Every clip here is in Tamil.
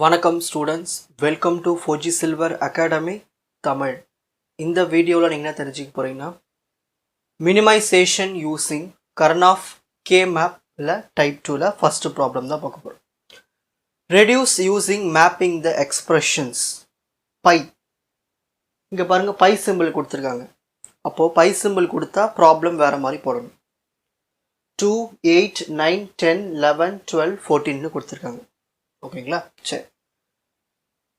வணக்கம் students, welcome to 4G Silver Academy Tamil. இந்த வீடியோவில் நீங்கள் என்ன தெரிஞ்சுக்க போகிறீங்கன்னா, மினிமைசேஷன் யூஸிங் கர்னாஃப் K-மேப்பில் டைப் 2ல் ஃபஸ்ட்டு ப்ராப்ளம் தான் பார்க்க போகிறோம். Reduce using mapping the expressions by. இங்கே பாருங்கள், பை சிம்பிள் கொடுத்துருக்காங்க. அப்போது பை சிம்பிள் கொடுத்தா ப்ராப்ளம் வேறு மாதிரி போடணும். 2, 8, 9, 10, 11, 12, 14 கொடுத்துருக்காங்க. ஓகேங்களா? சரி,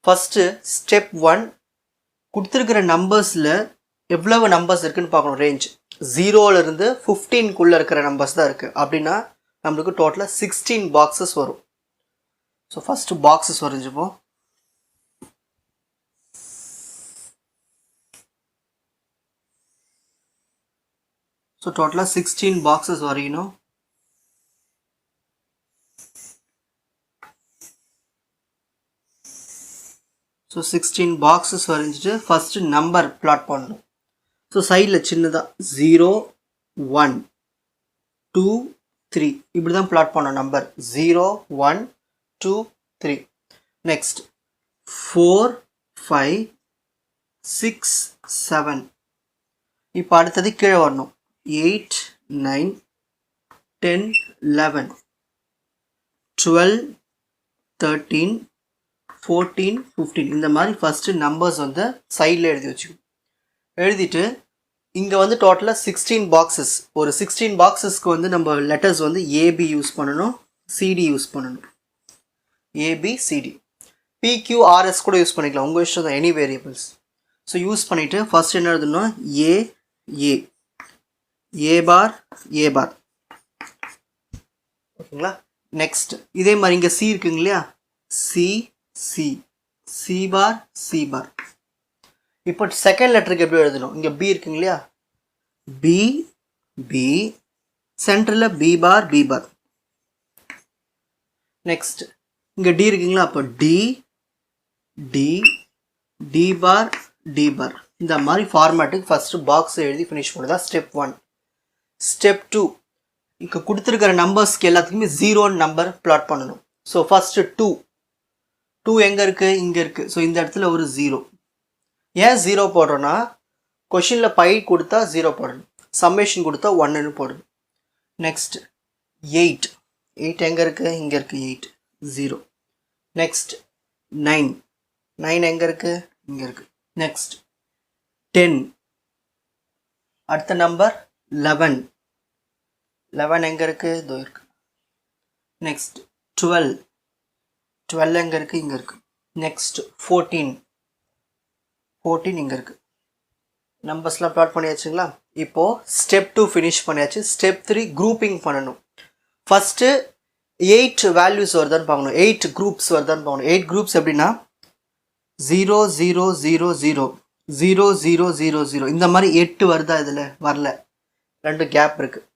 ஃபஸ்ட்டு ஸ்டெப் 1 கொடுத்துருக்கிற நம்பர்ஸில் எவ்வளவு நம்பர்ஸ் இருக்குதுன்னு பார்க்கணும். ரேஞ்ச் 0லேருந்து 15க்குள்ளே இருக்கிற நம்பர்ஸ் தான் இருக்குது. அப்படின்னா நம்மளுக்கு டோட்டலாக 16 பாக்ஸஸ் வரும். ஸோ ஃபஸ்ட்டு பாக்ஸஸ் வரைஞ்சிப்போம். ஸோ டோட்டலாக 16 பாக்ஸஸ் வரையணும். ஸோ 16 பாக்ஸஸ் வரைஞ்சிட்டு ஃபஸ்ட்டு நம்பர் பிளாட் பண்ணணும். ஸோ சைடில் சின்னதாக 0, 1, 2, 3 இப்படி தான் பிளாட் பண்ணணும். நம்பர் 0, 1, 2, 3. நெக்ஸ்ட் 4, 5, 6, 7. இப்போ அடுத்தது கீழே வரணும். 8, 9, 10, 11, 12, 13, 14, 15 இந்த மாதிரி ஃபஸ்ட்டு நம்பர்ஸ் வந்து சைடில் எழுதி வச்சுக்கணும். எழுதிட்டு இங்கே வந்து டோட்டலாக 16 பாக்ஸஸ். ஒரு 16 பாக்ஸஸ்க்கு வந்து நம்ம லெட்டர்ஸ் வந்து ஏபி யூஸ் பண்ணணும், சிடி யூஸ் பண்ணணும். ஏபி சிடி, பிக்யூஆர்எஸ் கூட யூஸ் பண்ணிக்கலாம், உங்கள் இஷ்டம் தான், எனி வேரியபிள்ஸ். ஸோ யூஸ் பண்ணிவிட்டு ஃபஸ்ட் என்ன எழுதணும்? ஏ ஏ ஏ பார் ஏ பார். ஓகேங்களா? நெக்ஸ்ட் இதே மாதிரி இங்கே சி இருக்குங்க இல்லையா? C C C bar C bar. இப்போ செகண்ட் லெட்டருக்கு எப்படி எழுதணும்? இங்கே பி இருக்குங்க இல்லையா? பி பி, சென்டரில் B bar B bar. Next இங்கே டி இருக்குங்களா? அப்போ டி டி டி பார் டி பார். இந்த மாதிரி ஃபார்மேட்டுக்கு ஃபஸ்ட்டு பாக்ஸ் எழுதி ஃபினிஷ் பண்ணுறதா ஸ்டெப் 1. ஸ்டெப் 2, இங்கே கொடுத்துருக்கிற நம்பர்ஸ்க்கு எல்லாத்துக்குமே 0 நம்பர் பிளாட் பண்ணணும். ஸோ ஃபஸ்ட்டு 2 எங்கே இருக்குது? இங்கே இருக்குது. ஸோ இந்த இடத்துல ஒரு 0. ஏன் 0 போடுறோன்னா, கொஷினில் பை கொடுத்தா 0 போடணும், சம்மேஷன் கொடுத்தா 1ன்னு போடணும். நெக்ஸ்ட் 8 எங்கே இருக்குது? இங்கே இருக்குது 8, 0. நெக்ஸ்ட் 9 எங்கே இருக்குது? இங்கே இருக்குது. நெக்ஸ்ட் 10, அடுத்த நம்பர் 11 எங்கே இருக்குது? இதோ இருக்குது. நெக்ஸ்ட் 12 எங்கே இருக்குது? இங்கே இருக்குது. நெக்ஸ்ட் 14 இங்கே இருக்குது. நம்பர்ஸ்லாம் ப்ளாட் பண்ணியாச்சுங்களா? இப்போது ஸ்டெப் 2 ஃபினிஷ் பண்ணியாச்சு. ஸ்டெப் 3 குரூப்பிங் பண்ணணும். ஃபஸ்ட்டு 8 வேல்யூஸ் வருதான்னு பார்க்கணும், 8 குரூப்ஸ் வருதான்னு பார்க்கணும். 8 குரூப்ஸ் எப்படின்னா 0 0 0 0 0 0 0 0 இந்த மாதிரி 8 வருதா? இதில் வரல, 2 கேப் இருக்குது.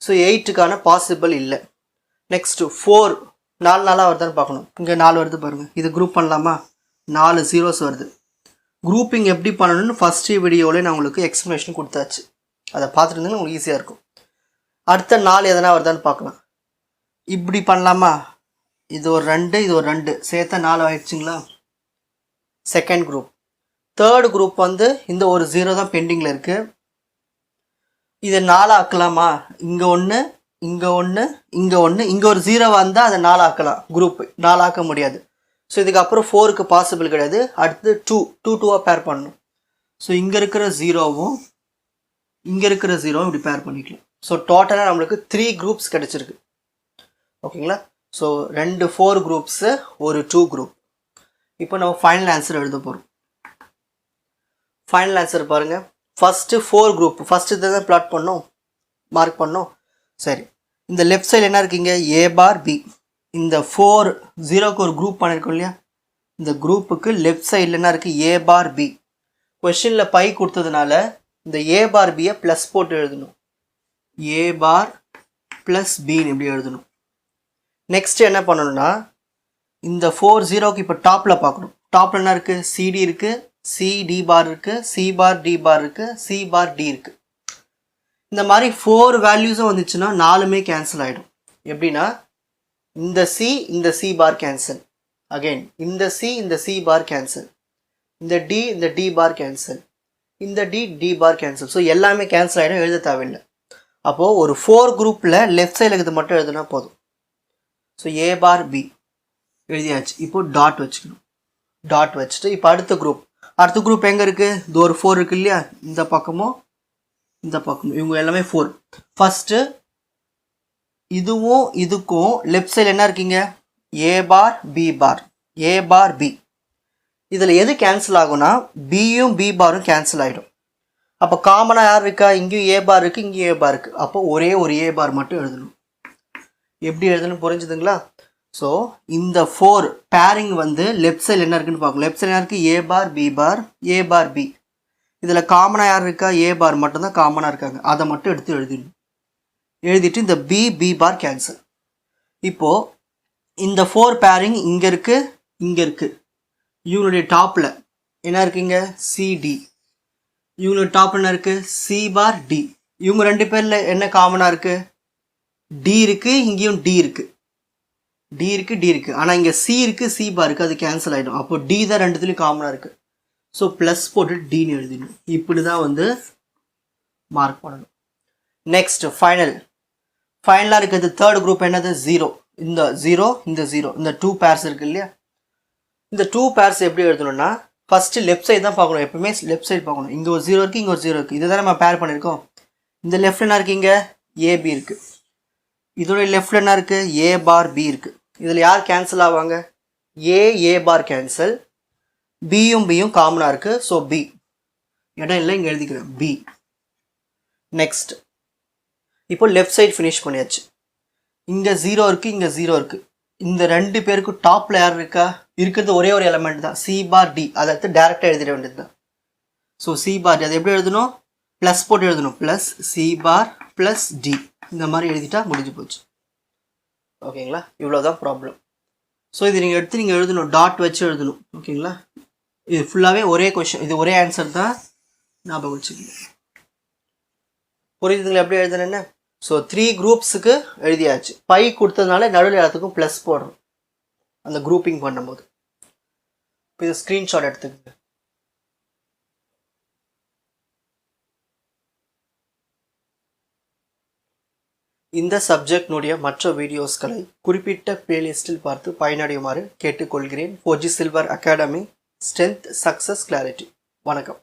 ஸோ 8க்கான பாசிபிள் இல்லை. நெக்ஸ்ட்டு 4 4 வருதான்னு பார்க்கணும். இங்கே 4 வருது பாருங்கள். இது குரூப் பண்ணலாமா? 4 zeros வருது. குரூப்பிங் எப்படி பண்ணணும்னு ஃபஸ்ட்டு வீடியோவில் நான் உங்களுக்கு எக்ஸ்ப்ளனேஷன் கொடுத்தாச்சு. அதை பார்த்துருந்தீங்கன்னா உங்களுக்கு ஈஸியாக இருக்கும். அடுத்த 4 எதனா வருதான்னு பார்க்கலாம். இப்படி பண்ணலாமா? இது ஒரு 2, இது ஒரு 2 சேர்த்தா 4 ஆயிடுச்சுங்களா? Second group. தேர்டு குரூப் வந்து இந்த ஒரு 0 தான் பெண்டிங்கில் இருக்குது. இதை 4 ஆக்கலாமா? இங்கே 1, இங்கே 1, இங்கே 1, இங்கே ஒரு 0 வந்தால் அதை 4 ஆக்கலாம். குரூப் 4 ஆக்க முடியாது. ஸோ இதுக்கப்புறம் 4க்கு பாசிபிள் கிடையாது. அடுத்து 2 பேர் பண்ணணும். ஸோ இங்கே இருக்கிற 0வும் இங்கே இருக்கிற 0வும் இப்படி பேர் பண்ணிக்கலாம். ஸோ டோட்டலாக நம்மளுக்கு 3 குரூப்ஸ் கிடச்சிருக்கு. ஓகேங்களா? ஸோ 2 4 குரூப்ஸு, ஒரு 2 குரூப். இப்போ நம்ம ஃபைனல் ஆன்சர் எழுத போகிறோம். ஃபைனல் ஆன்சர் பாருங்கள். ஃபஸ்ட்டு 4 குரூப், ஃபஸ்ட்டு இதை தான் பிளாட் பண்ணோம், மார்க் பண்ணோம். சரி, இந்த லெஃப்ட் சைடு என்ன இருக்குங்க? ஏ பார் பி. இந்த 4 0க்கு ஒரு குரூப் பண்ணியிருக்கோம் இல்லையா? இந்த குரூப்புக்கு லெஃப்ட் சைடில் என்ன இருக்குது? ஏ பார் பி. கொஷினில் பை கொடுத்ததுனால இந்த ஏ பார் பியை ப்ளஸ் போட்டு எழுதணும். ஏ பார் ப்ளஸ் பின்னு இப்படி எழுதணும். நெக்ஸ்ட் என்ன பண்ணணும்னா, இந்த 4 0க்கு இப்போ டாப்பில் பார்க்கணும். டாப்பில் என்ன இருக்குது? சிடி இருக்குது, சி டி பார் இருக்குது, சி பார் டி பார் இருக்குது, சி பார் டி இருக்குது. இந்த மாதிரி 4 வேல்யூஸும் வந்துச்சுன்னா 4மே கேன்சல் ஆகிடும். எப்படின்னா இந்த சி பார் கேன்சல், அகைன் இந்த C பார் கேன்சல், இந்த D பார் கேன்சல், இந்த D பார் கேன்சல். ஸோ எல்லாமே கேன்சல் ஆகிடும், எழுத தேவையில்லை. அப்போது ஒரு 4 குரூப்பில் லெஃப்ட் சைடில் இருக்கிறது மட்டும் எழுதுனா போதும். ஸோ A பார் B எழுதியாச்சு. இப்போது டாட் வச்சுக்கணும். டாட் வச்சுட்டு இப்போ அடுத்த குரூப் எங்கே இருக்குது? இது ஒரு 4 இருக்குது இல்லையா? இந்த பக்கமும் இந்த பக்கமும் இவங்க எல்லாமே 4. ஃபஸ்ட்டு இதுவும் இதுக்கும் லெஃப்ட் சைடில் என்ன இருக்கீங்க? A bar B bar, A bar B. இதில் எது கேன்சல் ஆகும்னா பியும் B பாரும் கேன்சல் ஆகிடும். அப்போ காமனாக யார் இருக்கா? இங்கேயும் A பார் இருக்குது, இங்கேயும் A பார் இருக்குது. அப்போ ஒரே ஒரு A பார் மட்டும் எழுதணும். எப்படி எழுதணும் புரிஞ்சுதுங்களா? ஸோ இந்த 4 பேரிங் வந்து லெஃப்ட் சைடில் என்ன இருக்குன்னு பார்க்கணும். லெஃப்ட் சைடில் இருக்குது A bar B bar, A bar B. இதில் காமனாக யார் இருக்கா? A பார் மட்டும்தான் காமனாக இருக்காங்க. அதை மட்டும் எடுத்து எழுதிடணும். எழுதிட்டு இந்த B பார் கேன்சல். இப்போது இந்த 4 பேரிங் இங்கே இருக்குது, இங்கே இருக்குது. இவங்களுடைய டாப்பில் என்ன இருக்குங்க? CD. இவங்களோட டாப்பில் என்ன இருக்குது? C பார் D. இவங்க 2 பேரில் என்ன காமனாக இருக்குது? D இருக்குது, இங்கேயும் D இருக்குது, D இருக்குது. ஆனால் இங்கே C இருக்குது, C பார் இருக்குது, அது கேன்சல் ஆகிடும். அப்போ D தான் ரெண்டுத்துலேயும் காமனாக இருக்குது. ஸோ ப்ளஸ் போட்டு Dன்னு எழுதிடணும். இப்படி தான் வந்து மார்க் பண்ணணும். நெக்ஸ்ட் ஃபைனலாக இருக்கிறது தேர்ட் குரூப் என்னது? 0. இந்த 0 இந்த 2 பேர்ஸ் இருக்குது இல்லையா? இந்த 2 பேர்ஸ் எப்படி எழுதணும்னா ஃபஸ்ட்டு லெஃப்ட் சைடு தான் பார்க்கணும். எப்பவுமே லெஃப்ட் சைடு பார்க்கணும். இங்கே ஒரு 0 இருக்குது, இங்கே ஒரு 0 இருக்குது. இதை தான் நம்ம பேர் பண்ணியிருக்கோம். இந்த லெஃப்ட் என்ன இருக்குது? AB இருக்குது. இதோடைய லெஃப்டில் என்ன இருக்குது? A பார் B இருக்குது. இதில் யார் கேன்சல் ஆவாங்க? A பார் கேன்சல், பியும் காமனாக இருக்குது. ஸோ B இடம் இல்லை, இங்கே எழுதிக்கிறேன் B. நெக்ஸ்ட் இப்போ லெஃப்ட் சைடு ஃபினிஷ் பண்ணியாச்சு. இங்கே 0 இருக்குது, இங்கே 0 இருக்குது. இந்த 2 பேருக்கும் டாப்பில் யார் இருக்கா? இருக்கிறது ஒரே ஒரு எலமெண்ட் தான், C பார் D. அதை எடுத்து டேரெக்டாக எழுதிட வேண்டியது தான். ஸோ C பார் D அதை எப்படி எழுதணும்? ப்ளஸ் போட்டு எழுதணும். Plus C bar plus D. இந்த மாதிரி எழுதிட்டா முடிஞ்சு போச்சு. ஓகேங்களா? இவ்வளோதான் ப்ராப்ளம். ஸோ இது நீங்கள் எடுத்து நீங்கள் எழுதணும், டாட் வச்சு எழுதணும். ஓகேங்களா? இது ஃபுல்லாகவே ஒரே கொஷின், இது ஒரே ஆன்சர் தான், ஞாபகம் வச்சுக்கோங்க. புரியுதுங்களா எப்படி எழுதுனேன்னு? ஸோ 3 குரூப்ஸுக்கு எழுதியாச்சு. பை கொடுத்ததுனால நடுவில் எல்லாத்துக்கும் ப்ளஸ் போடுறோம் அந்த குரூப்பிங் பண்ணும்போது. இப்போ இது ஸ்க்ரீன்ஷாட் எடுத்துக்கங்க. இந்த சப்ஜெக்டினுடைய மற்ற வீடியோஸ்களை குறிப்பிட்ட பிளேலிஸ்டில் பார்த்து பயனடையுமாறு கேட்டுக்கொள்கிறேன். 4G silver academy, strength, success, clarity. வணக்கம்.